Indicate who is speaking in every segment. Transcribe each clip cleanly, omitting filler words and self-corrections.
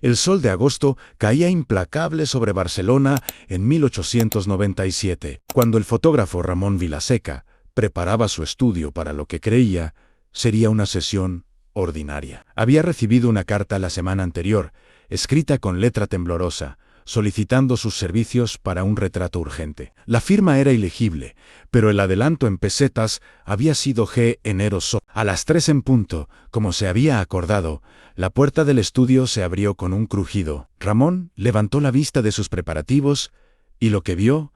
Speaker 1: El sol de agosto caía implacable sobre Barcelona en 1897, cuando el fotógrafo Ramón Vilaseca preparaba su estudio para lo que creía sería una sesión ordinaria. Había recibido una carta la semana anterior, escrita con letra temblorosa, solicitando sus servicios para un retrato urgente. La firma era ilegible, pero el adelanto en pesetas había sido G. Enero So. A las 3 en punto, como se había acordado, la puerta del estudio se abrió con un crujido. Ramón levantó la vista de sus preparativos y lo que vio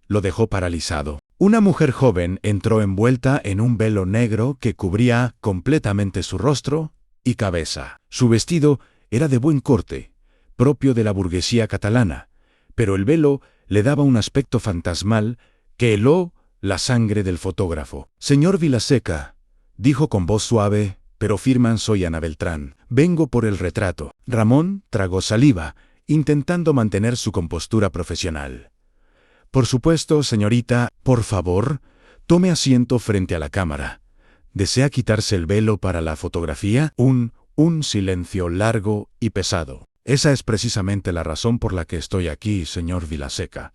Speaker 1: lo dejó paralizado. Una mujer joven entró envuelta en un velo negro que cubría completamente su rostro y cabeza. Su vestido era de buen corte, propio de la burguesía catalana, pero el velo le daba un aspecto fantasmal que heló la sangre del fotógrafo. «Señor Vilaseca», dijo con voz suave pero firme, «soy Ana Beltrán. Vengo por el retrato». Ramón tragó saliva, intentando mantener su compostura profesional. «Por supuesto, señorita, por favor, tome asiento frente a la cámara. ¿Desea quitarse el velo para la fotografía?» Un silencio largo y pesado. «Esa es precisamente la razón por la que estoy aquí, señor Vilaseca.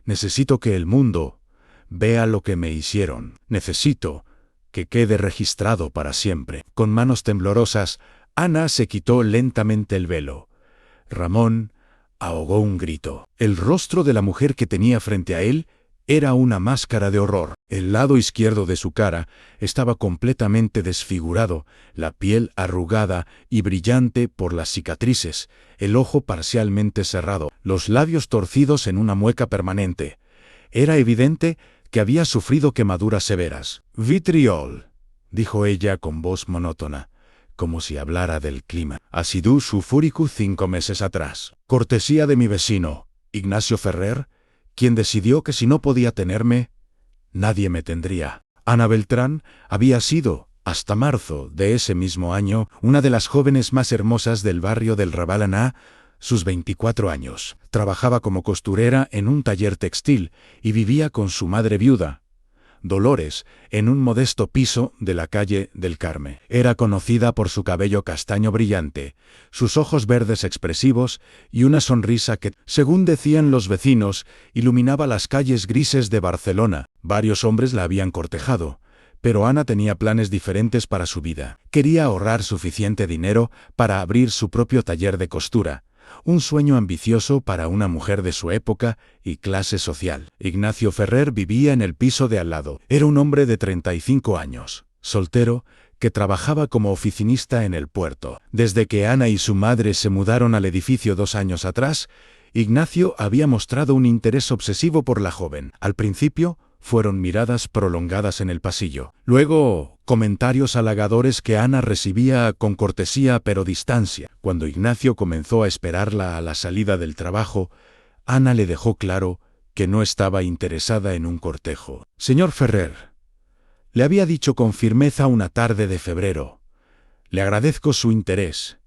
Speaker 1: Necesito que el mundo vea lo que me hicieron. Necesito que quede registrado para siempre». Con manos temblorosas, Ana se quitó lentamente el velo. Ramón ahogó un grito. El rostro de la mujer que tenía frente a él era una máscara de horror. El lado izquierdo de su cara estaba completamente desfigurado, la piel arrugada y brillante por las cicatrices, el ojo parcialmente cerrado, los labios torcidos en una mueca permanente. Era evidente que había sufrido quemaduras severas. «Vitriol», dijo ella con voz monótona, como si hablara del clima. «Acidú sulfúrico 5 meses atrás. Cortesía de mi vecino, Ignacio Ferrer, quien decidió que si no podía tenerme, nadie me tendría». Ana Beltrán había sido, hasta marzo de ese mismo año, una de las jóvenes más hermosas del barrio del Raval. Ana, sus 24 años, trabajaba como costurera en un taller textil y vivía con su madre viuda, Dolores, en un modesto piso de la calle del Carmen. Era conocida por su cabello castaño brillante, sus ojos verdes expresivos y una sonrisa que, según decían los vecinos, iluminaba las calles grises de Barcelona. Varios hombres la habían cortejado, pero Ana tenía planes diferentes para su vida. Quería ahorrar suficiente dinero para abrir su propio taller de costura, un sueño ambicioso para una mujer de su época y clase social. Ignacio Ferrer vivía en el piso de al lado. Era un hombre de 35 años, soltero, que trabajaba como oficinista en el puerto. Desde que Ana y su madre se mudaron al edificio 2 años atrás, Ignacio había mostrado un interés obsesivo por la joven. Al principio, fueron miradas prolongadas en el pasillo. Luego, comentarios halagadores que Ana recibía con cortesía pero distancia. Cuando Ignacio comenzó a esperarla a la salida del trabajo, Ana le dejó claro que no estaba interesada en un cortejo. «Señor Ferrer», le había dicho con firmeza una tarde de febrero, «le agradezco su interés,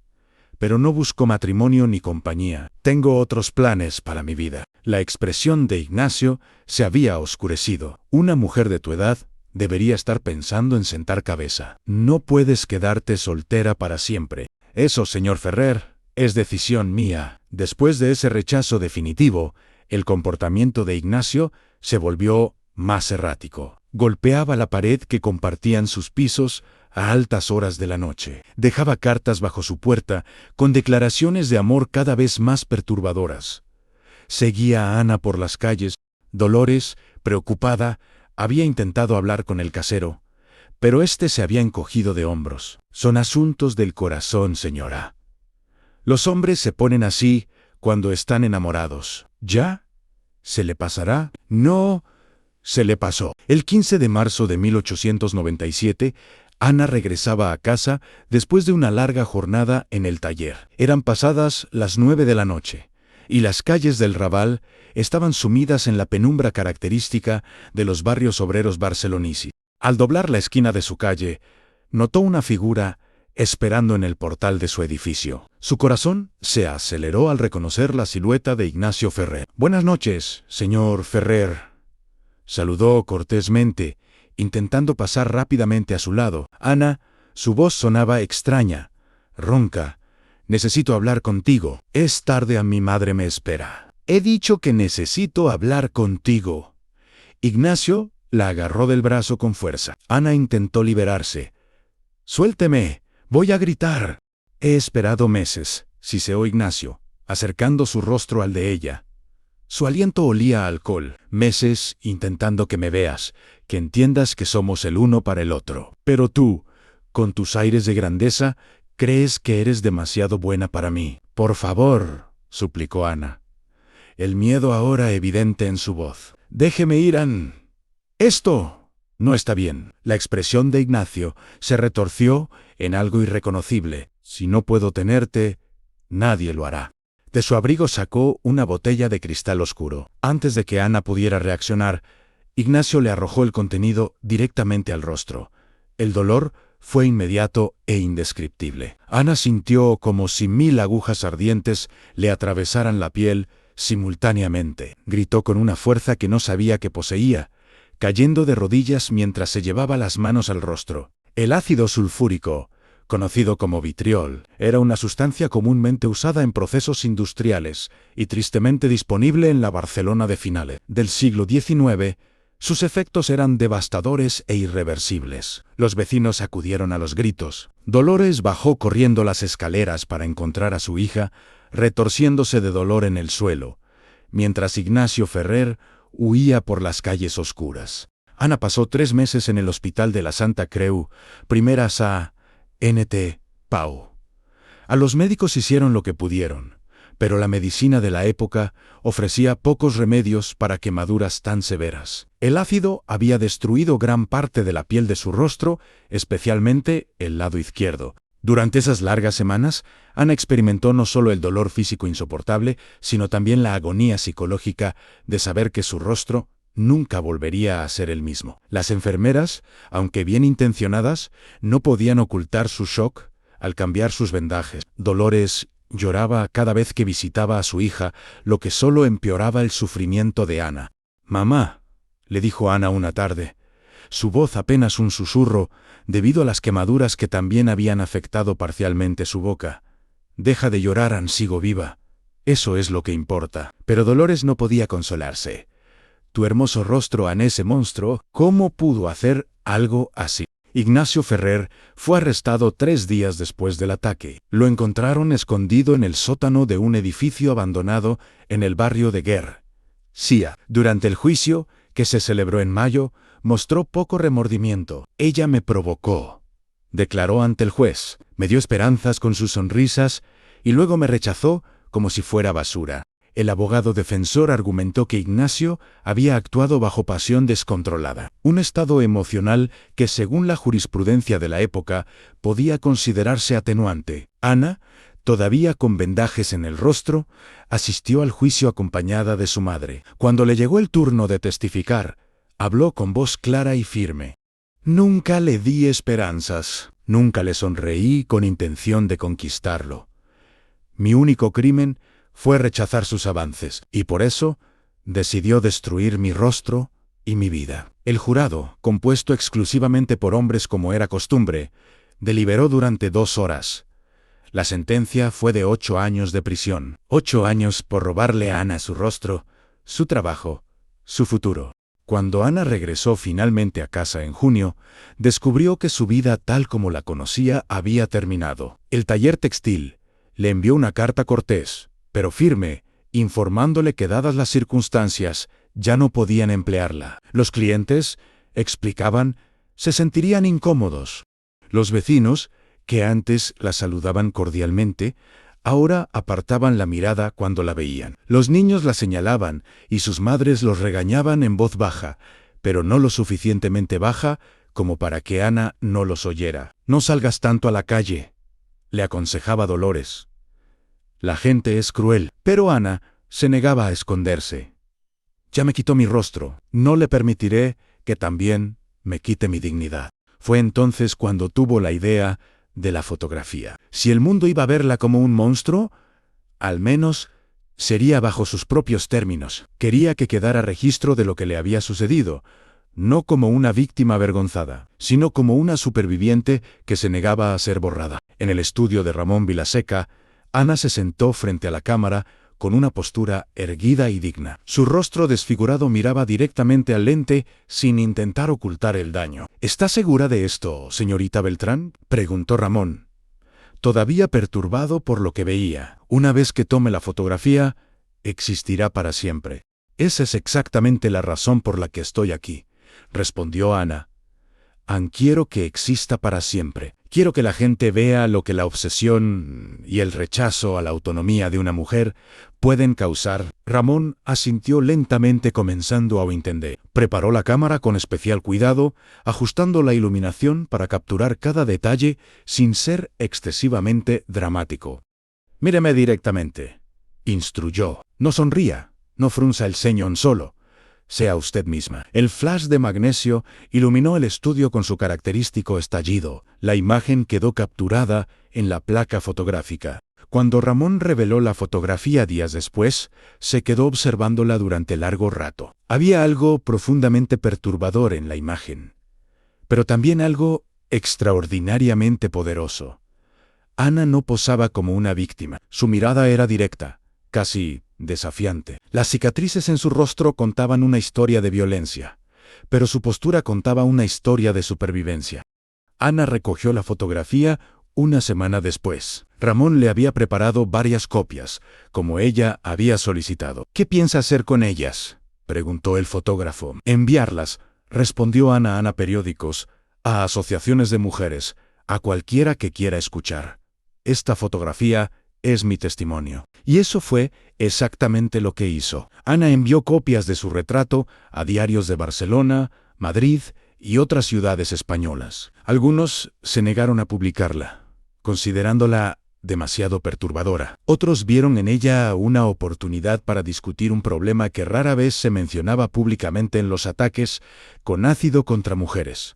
Speaker 1: pero no busco matrimonio ni compañía. Tengo otros planes para mi vida». La expresión de Ignacio se había oscurecido. «Una mujer de tu edad debería estar pensando en sentar cabeza. No puedes quedarte soltera para siempre. Eso, señor Ferrer, es decisión mía». Después de ese rechazo definitivo, el comportamiento de Ignacio se volvió más errático. Golpeaba la pared que compartían sus pisos a altas horas de la noche. Dejaba cartas bajo su puerta con declaraciones de amor cada vez más perturbadoras. Seguía a Ana por las calles. Dolores, preocupada, había intentado hablar con el casero, pero éste se había encogido de hombros. «Son asuntos del corazón, señora. Los hombres se ponen así cuando están enamorados. ¿Ya? ¿Se le pasará?» «No, se le pasó». El 15 de marzo de 1897, Ana regresaba a casa después de una larga jornada en el taller. Eran pasadas las 9 de la noche, y las calles del Raval estaban sumidas en la penumbra característica de los barrios obreros barceloneses. Al doblar la esquina de su calle, notó una figura esperando en el portal de su edificio. Su corazón se aceleró al reconocer la silueta de Ignacio Ferrer. «Buenas noches, señor Ferrer», saludó cortésmente, intentando pasar rápidamente a su lado. Ana, su voz sonaba extraña, ronca, Necesito hablar contigo. Es tarde, mi madre me espera. He dicho que necesito hablar contigo. Ignacio la agarró del brazo con fuerza. Ana intentó liberarse. Suélteme, voy a gritar. He esperado meses, siseó Ignacio, acercando su rostro al de ella. Su aliento olía a alcohol. Meses intentando que me veas, que entiendas que somos el uno para el otro. Pero tú, con tus aires de grandeza, crees que eres demasiado buena para mí. Por favor, suplicó Ana, el miedo ahora evidente en su voz. Déjeme ir, Ann. Esto no está bien. La expresión de Ignacio se retorció en algo irreconocible. Si no puedo tenerte, nadie lo hará. De su abrigo sacó una botella de cristal oscuro. Antes de que Ana pudiera reaccionar, Ignacio le arrojó el contenido directamente al rostro. El dolor fue inmediato e indescriptible. Ana sintió como si 1000 agujas ardientes le atravesaran la piel simultáneamente. Gritó con una fuerza que no sabía que poseía, cayendo de rodillas mientras se llevaba las manos al rostro. El ácido sulfúrico, conocido como vitriol, era una sustancia comúnmente usada en procesos industriales y tristemente disponible en la Barcelona de finales del siglo XIX. Sus efectos eran devastadores e irreversibles. Los vecinos acudieron a los gritos. Dolores bajó corriendo las escaleras para encontrar a su hija, retorciéndose de dolor en el suelo, mientras Ignacio Ferrer huía por las calles oscuras. Ana pasó 3 meses en el hospital de la Santa Creu, primeras a Nt. Pau. A los médicos hicieron lo que pudieron, pero la medicina de la época ofrecía pocos remedios para quemaduras tan severas. El ácido había destruido gran parte de la piel de su rostro, especialmente el lado izquierdo. Durante esas largas semanas, Ana experimentó no solo el dolor físico insoportable, sino también la agonía psicológica de saber que su rostro nunca volvería a ser el mismo. Las enfermeras, aunque bien intencionadas, no podían ocultar su shock al cambiar sus vendajes. Dolores lloraba cada vez que visitaba a su hija, lo que solo empeoraba el sufrimiento de Ana. «Mamá», le dijo Ana una tarde, su voz apenas un susurro, debido a las quemaduras que también habían afectado parcialmente su boca. «Deja de llorar, Ann, sigo viva. Eso es lo que importa». Pero Dolores no podía consolarse. «Tu hermoso rostro, Ann, ese monstruo, ¿cómo pudo hacer algo así?» Ignacio Ferrer fue arrestado 3 días después del ataque. Lo encontraron escondido en el sótano de un edificio abandonado en el barrio de Guer. Sia, durante el juicio, que se celebró en mayo, mostró poco remordimiento. «Ella me provocó», declaró ante el juez. «Me dio esperanzas con sus sonrisas y luego me rechazó como si fuera basura». El abogado defensor argumentó que Ignacio había actuado bajo pasión descontrolada, un estado emocional que, según la jurisprudencia de la época, podía considerarse atenuante. Ana, todavía con vendajes en el rostro, asistió al juicio acompañada de su madre. Cuando le llegó el turno de testificar, habló con voz clara y firme. «Nunca le di esperanzas, nunca le sonreí con intención de conquistarlo. Mi único crimen fue rechazar sus avances, y por eso decidió destruir mi rostro y mi vida». El jurado, compuesto exclusivamente por hombres como era costumbre, deliberó durante 2 horas. La sentencia fue de 8 años de prisión. 8 años por robarle a Ana su rostro, su trabajo, su futuro. Cuando Ana regresó finalmente a casa en junio, descubrió que su vida tal como la conocía había terminado. El taller textil le envió una carta cortés, pero firme, informándole que dadas las circunstancias, ya no podían emplearla. Los clientes, explicaban, se sentirían incómodos. Los vecinos, que antes la saludaban cordialmente, ahora apartaban la mirada cuando la veían. Los niños la señalaban y sus madres los regañaban en voz baja, pero no lo suficientemente baja como para que Ana no los oyera. «No salgas tanto a la calle», le aconsejaba Dolores. «La gente es cruel». Pero Ana se negaba a esconderse. «Ya me quitó mi rostro, no le permitiré que también me quite mi dignidad». Fue entonces cuando tuvo la idea de la fotografía. Si el mundo iba a verla como un monstruo, al menos sería bajo sus propios términos. Quería que quedara registro de lo que le había sucedido, no como una víctima avergonzada, sino como una superviviente que se negaba a ser borrada. En el estudio de Ramón Vilaseca, Ana se sentó frente a la cámara con una postura erguida y digna. Su rostro desfigurado miraba directamente al lente sin intentar ocultar el daño. ¿Está segura de esto, señorita Beltrán?, preguntó Ramón, todavía perturbado por lo que veía. Una vez que tome la fotografía, existirá para siempre. Esa es exactamente la razón por la que estoy aquí, respondió Ana. Quiero que exista para siempre. Quiero que la gente vea lo que la obsesión y el rechazo a la autonomía de una mujer pueden causar. Ramón asintió lentamente, comenzando a entender. Preparó la cámara con especial cuidado, ajustando la iluminación para capturar cada detalle sin ser excesivamente dramático. «Míreme directamente», instruyó. «No sonría, no frunza el ceño solo. Sea usted misma». El flash de magnesio iluminó el estudio con su característico estallido. La imagen quedó capturada en la placa fotográfica. Cuando Ramón reveló la fotografía días después, se quedó observándola durante largo rato. Había algo profundamente perturbador en la imagen, pero también algo extraordinariamente poderoso. Ana no posaba como una víctima. Su mirada era directa, casi desafiante. Las cicatrices en su rostro contaban una historia de violencia, pero su postura contaba una historia de supervivencia. Ana recogió la fotografía una semana después. Ramón le había preparado varias copias, como ella había solicitado. «¿Qué piensa hacer con ellas?», preguntó el fotógrafo. «Enviarlas», respondió Ana, a periódicos, a asociaciones de mujeres, a cualquiera que quiera escuchar. Esta fotografía es mi testimonio». Y eso fue exactamente lo que hizo. Ana envió copias de su retrato a diarios de Barcelona, Madrid y otras ciudades españolas. Algunos se negaron a publicarla, considerándola demasiado perturbadora. Otros vieron en ella una oportunidad para discutir un problema que rara vez se mencionaba públicamente en los ataques con ácido contra mujeres.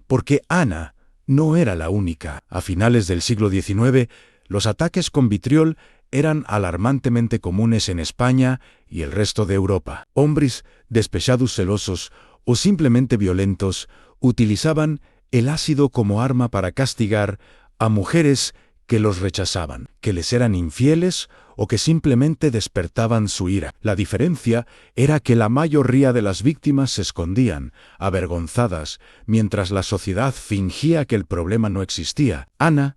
Speaker 1: Porque Ana no era la única. A finales del siglo XIX, los ataques con vitriol eran alarmantemente comunes en España y el resto de Europa. Hombres despechados, celosos o simplemente violentos utilizaban el ácido como arma para castigar a mujeres que los rechazaban, que les eran infieles o que simplemente despertaban su ira. La diferencia era que la mayoría de las víctimas se escondían, avergonzadas, mientras la sociedad fingía que el problema no existía. Ana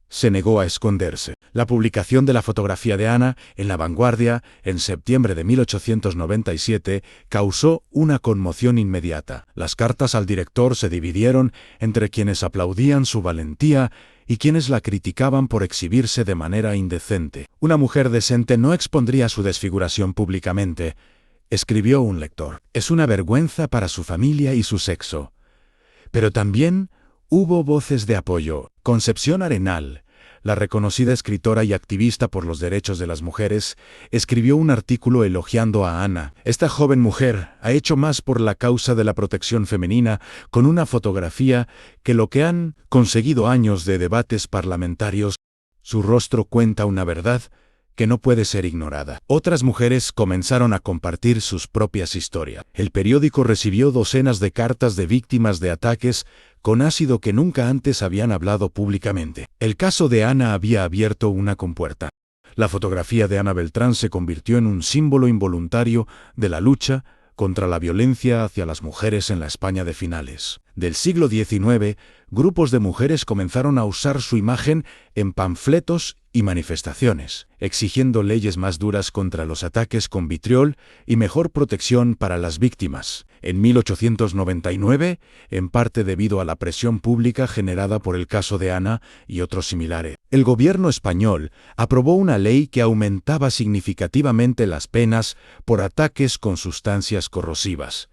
Speaker 1: se negó a esconderse. La publicación de la fotografía de Ana en La Vanguardia en septiembre de 1897 causó una conmoción inmediata. Las cartas al director se dividieron entre quienes aplaudían su valentía y quienes la criticaban por exhibirse de manera indecente. «Una mujer decente no expondría su desfiguración públicamente», escribió un lector. «Es una vergüenza para su familia y su sexo». Pero también hubo voces de apoyo. Concepción Arenal, la reconocida escritora y activista por los derechos de las mujeres, escribió un artículo elogiando a Ana. «Esta joven mujer ha hecho más por la causa de la protección femenina con una fotografía que lo que han conseguido años de debates parlamentarios. Su rostro cuenta una verdad que no puede ser ignorada». Otras mujeres comenzaron a compartir sus propias historias. El periódico recibió docenas de cartas de víctimas de ataques con ácido que nunca antes habían hablado públicamente. El caso de Ana había abierto una compuerta. La fotografía de Ana Beltrán se convirtió en un símbolo involuntario de la lucha contra la violencia hacia las mujeres en la España de finales del siglo XIX. Grupos de mujeres comenzaron a usar su imagen en panfletos y manifestaciones, exigiendo leyes más duras contra los ataques con vitriol y mejor protección para las víctimas. En 1899, en parte debido a la presión pública generada por el caso de Ana y otros similares, el gobierno español aprobó una ley que aumentaba significativamente las penas por ataques con sustancias corrosivas.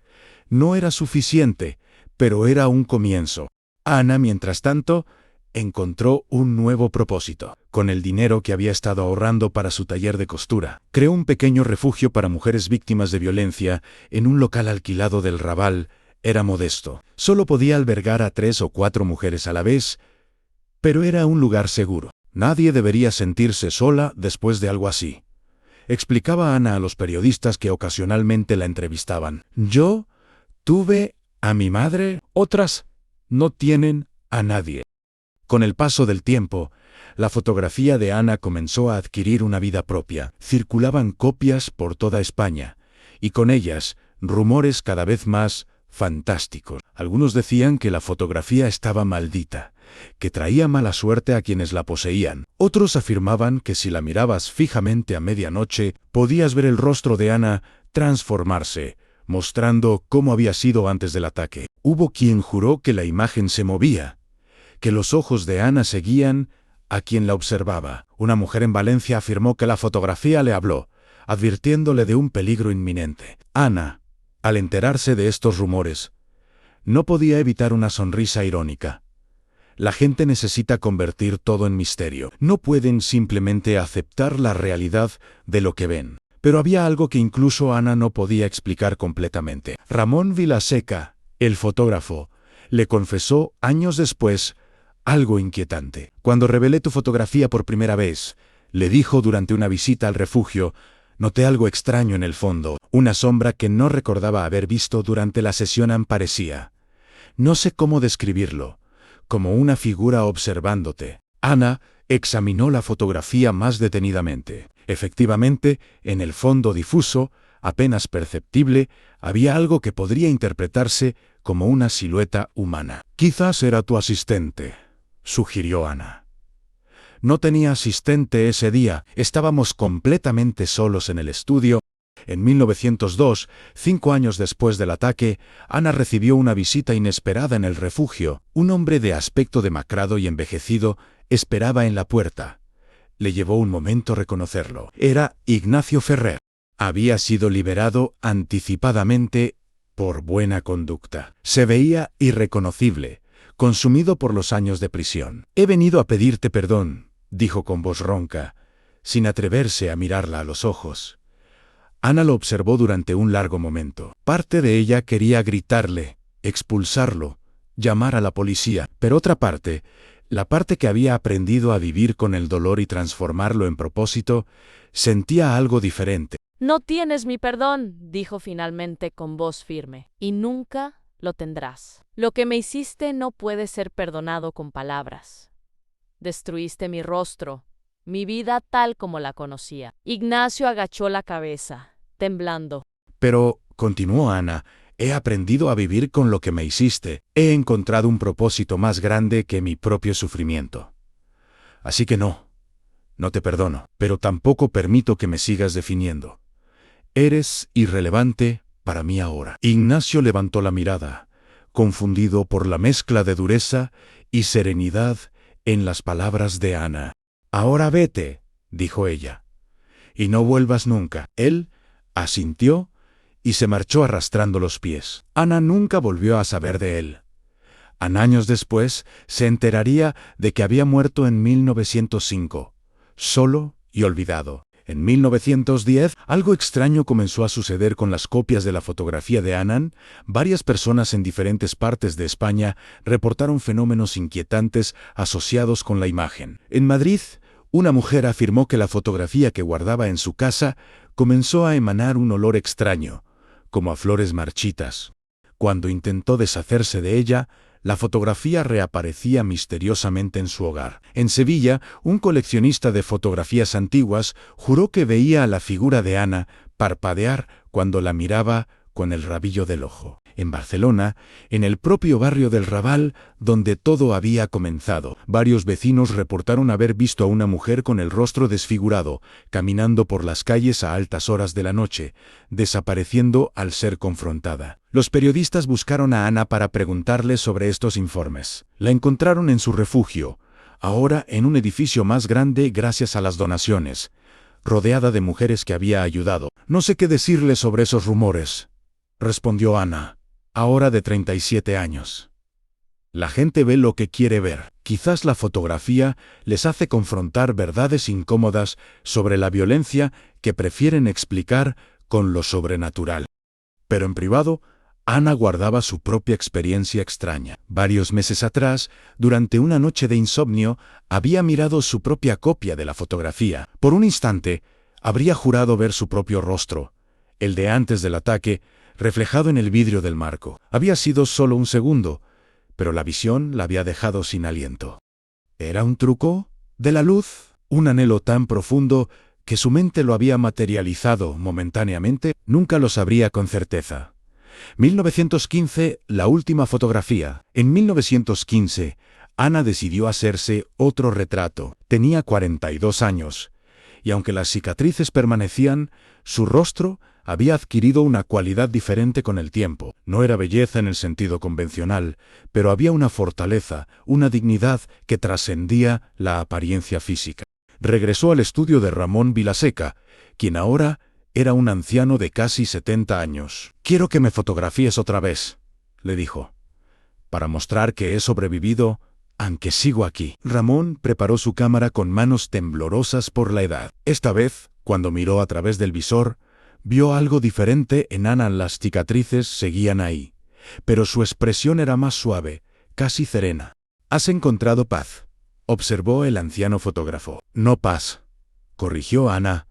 Speaker 1: No era suficiente, pero era un comienzo. Ana, mientras tanto, encontró un nuevo propósito. Con el dinero que había estado ahorrando para su taller de costura, creó un pequeño refugio para mujeres víctimas de violencia en un local alquilado del Raval. Era modesto. Solo podía albergar a 3 o 4 mujeres a la vez, pero era un lugar seguro. Nadie debería sentirse sola después de algo así, explicaba Ana a los periodistas que ocasionalmente la entrevistaban. «Yo tuve a mi madre, otras no tienen a nadie». Con el paso del tiempo, la fotografía de Ana comenzó a adquirir una vida propia. Circulaban copias por toda España, y con ellas, rumores cada vez más fantásticos. Algunos decían que la fotografía estaba maldita, que traía mala suerte a quienes la poseían. Otros afirmaban que si la mirabas fijamente a medianoche, podías ver el rostro de Ana transformarse, mostrando cómo había sido antes del ataque. Hubo quien juró que la imagen se movía, que los ojos de Ana seguían a quien la observaba. Una mujer en Valencia afirmó que la fotografía le habló, advirtiéndole de un peligro inminente. Ana, al enterarse de estos rumores, no podía evitar una sonrisa irónica. La gente necesita convertir todo en misterio. No pueden simplemente aceptar la realidad de lo que ven. Pero había algo que incluso Ana no podía explicar completamente. Ramón Vilaseca, el fotógrafo, le confesó años después algo inquietante. Cuando revelé tu fotografía por primera vez, le dijo durante una visita al refugio, noté algo extraño en el fondo, una sombra que no recordaba haber visto durante la sesión parecía. No sé cómo describirlo, como una figura observándote. Ana examinó la fotografía más detenidamente. Efectivamente, en el fondo difuso, apenas perceptible, había algo que podría interpretarse como una silueta humana. Quizás era tu asistente, sugirió Ana. No tenía asistente ese día, estábamos completamente solos en el estudio. En 1902, 5 años después del ataque, Ana recibió una visita inesperada en el refugio. Un hombre de aspecto demacrado y envejecido esperaba en la puerta. Le llevó un momento reconocerlo. Era Ignacio Ferrer. Había sido liberado anticipadamente por buena conducta. Se veía irreconocible, consumido por los años de prisión. He venido a pedirte perdón, dijo con voz ronca, sin atreverse a mirarla a los ojos. Ana lo observó durante un largo momento. Parte de ella quería gritarle, expulsarlo, llamar a la policía, pero otra parte, la parte que había aprendido a vivir con el dolor y transformarlo en propósito, sentía algo diferente.
Speaker 2: No tienes mi perdón, dijo finalmente con voz firme, y nunca lo tendrás. Lo que me hiciste no puede ser perdonado con palabras. Destruiste mi rostro, mi vida tal como la conocía. Ignacio agachó la cabeza, temblando.
Speaker 1: Pero, continuó Ana, he aprendido a vivir con lo que me hiciste. He encontrado un propósito más grande que mi propio sufrimiento. Así que no te perdono, pero tampoco permito que me sigas definiendo. Eres irrelevante para mí ahora. Ignacio levantó la mirada, confundido por la mezcla de dureza y serenidad en las palabras de Ana. Ahora vete, dijo ella, y no vuelvas nunca. Él asintió y se marchó arrastrando los pies. Ana nunca volvió a saber de él. Años después se enteraría de que había muerto en 1905, solo y olvidado. En 1910, algo extraño comenzó a suceder con las copias de la fotografía de Ana. Varias personas en diferentes partes de España reportaron fenómenos inquietantes asociados con la imagen. En Madrid, una mujer afirmó que la fotografía que guardaba en su casa comenzó a emanar un olor extraño, como a flores marchitas. Cuando intentó deshacerse de ella, la fotografía reaparecía misteriosamente en su hogar. En Sevilla, un coleccionista de fotografías antiguas juró que veía a la figura de Ana parpadear cuando la miraba con el rabillo del ojo. En Barcelona, en el propio barrio del Raval, donde todo había comenzado, varios vecinos reportaron haber visto a una mujer con el rostro desfigurado, caminando por las calles a altas horas de la noche, desapareciendo al ser confrontada. Los periodistas buscaron a Ana para preguntarle sobre estos informes. La encontraron en su refugio, ahora en un edificio más grande gracias a las donaciones, rodeada de mujeres que había ayudado. No sé qué decirle sobre esos rumores, respondió Ana, ahora de 37 años. La gente ve lo que quiere ver. Quizás la fotografía les hace confrontar verdades incómodas sobre la violencia que prefieren explicar con lo sobrenatural. Pero en privado, Ana guardaba su propia experiencia extraña. Varios meses atrás, durante una noche de insomnio, había mirado su propia copia de la fotografía. Por un instante, habría jurado ver su propio rostro, el de antes del ataque, reflejado en el vidrio del marco. Había sido solo un segundo, pero la visión la había dejado sin aliento. ¿Era un truco?, De la luz, un anhelo tan profundo que su mente lo había materializado momentáneamente, nunca lo sabría con certeza. 1915, la última fotografía. En 1915, Ana decidió hacerse otro retrato. Tenía 42 años, y aunque las cicatrices permanecían, su rostro había adquirido una cualidad diferente con el tiempo. No era belleza en el sentido convencional, pero había una fortaleza, una dignidad que trascendía la apariencia física. Regresó al estudio de Ramón Vilaseca, quien ahora era un anciano de casi 70 años. «Quiero que me fotografíes otra vez», le dijo, «para mostrar que he sobrevivido, aunque sigo aquí». Ramón preparó su cámara con manos temblorosas por la edad. Esta vez, cuando miró a través del visor, vio algo diferente en Ana. Las cicatrices seguían ahí, pero su expresión era más suave, casi serena. «¿Has encontrado paz?», observó el anciano fotógrafo. «No paz», corrigió Ana.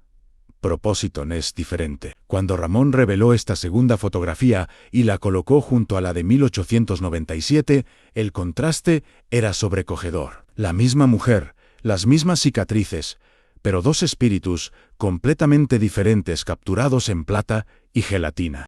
Speaker 1: «Propósito es diferente». Cuando Ramón reveló esta segunda fotografía y la colocó junto a la de 1897, el contraste era sobrecogedor. La misma mujer, las mismas cicatrices, pero dos espíritus completamente diferentes capturados en plata y gelatina.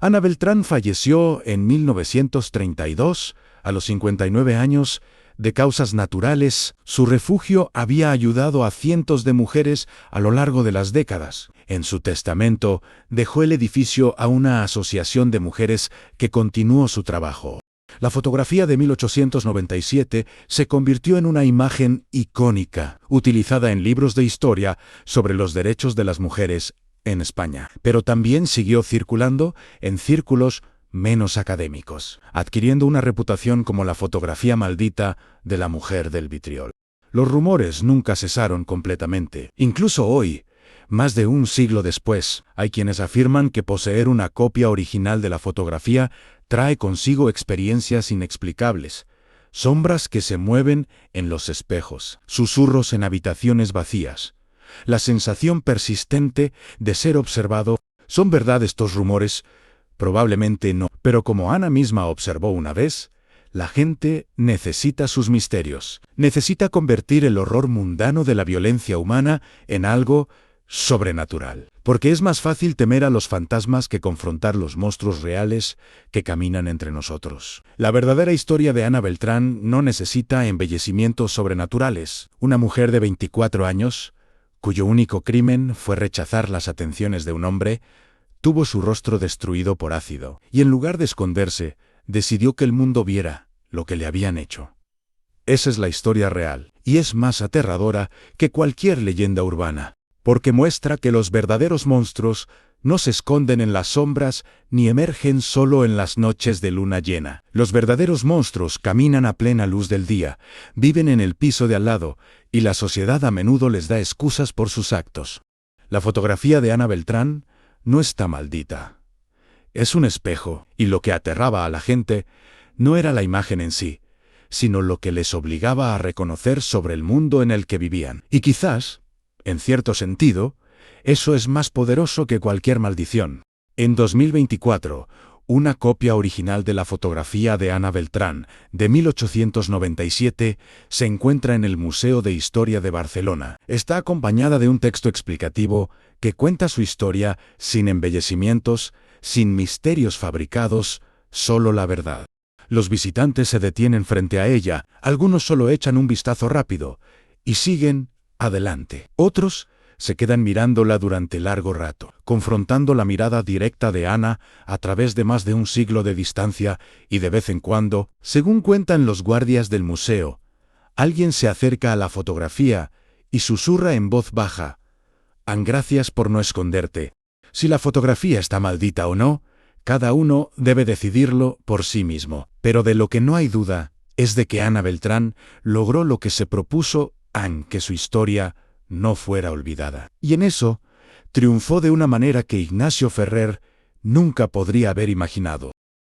Speaker 1: Ana Beltrán falleció en 1932, a los 59 años, de causas naturales. Su refugio había ayudado a cientos de mujeres a lo largo de las décadas. En su testamento, dejó el edificio a una asociación de mujeres que continuó su trabajo. La fotografía de 1897 se convirtió en una imagen icónica, utilizada en libros de historia sobre los derechos de las mujeres en España, pero también siguió circulando en círculos menos académicos, adquiriendo una reputación como la fotografía maldita de la mujer del vitriol. Los rumores nunca cesaron completamente. Incluso hoy, más de un siglo después, hay quienes afirman que poseer una copia original de la fotografía trae consigo experiencias inexplicables, sombras que se mueven en los espejos, susurros en habitaciones vacías, la sensación persistente de ser observado. ¿Son verdad estos rumores? Probablemente no, pero como Ana misma observó una vez, la gente necesita sus misterios, necesita convertir el horror mundano de la violencia humana en algo sobrenatural, porque es más fácil temer a los fantasmas que confrontar los monstruos reales que caminan entre nosotros. La verdadera historia de Ana Beltrán no necesita embellecimientos sobrenaturales. Una mujer de 24 años, cuyo único crimen fue rechazar las atenciones de un hombre, tuvo su rostro destruido por ácido, y en lugar de esconderse, decidió que el mundo viera lo que le habían hecho. Esa es la historia real, y es más aterradora que cualquier leyenda urbana, porque muestra que los verdaderos monstruos no se esconden en las sombras ni emergen solo en las noches de luna llena. Los verdaderos monstruos caminan a plena luz del día, viven en el piso de al lado, y la sociedad a menudo les da excusas por sus actos. La fotografía de Ana Beltrán no está maldita. Es un espejo, y lo que aterraba a la gente no era la imagen en sí, sino lo que les obligaba a reconocer sobre el mundo en el que vivían. Y quizás, en cierto sentido, eso es más poderoso que cualquier maldición. En 2024, una copia original de la fotografía de Ana Beltrán, de 1897, se encuentra en el Museo de Historia de Barcelona. Está acompañada de un texto explicativo que cuenta su historia sin embellecimientos, sin misterios fabricados, solo la verdad. Los visitantes se detienen frente a ella, algunos solo echan un vistazo rápido, y siguen adelante. Otros se quedan mirándola durante largo rato, confrontando la mirada directa de Ana a través de más de un siglo de distancia, y de vez en cuando, según cuentan los guardias del museo, alguien se acerca a la fotografía y susurra en voz baja: «Gracias por no esconderte». Si la fotografía está maldita o no, cada uno debe decidirlo por sí mismo. Pero de lo que no hay duda es de que Ana Beltrán logró lo que se propuso, aunque su historia no fuera olvidada. Y en eso, triunfó de una manera que Ignacio Ferrer nunca podría haber imaginado.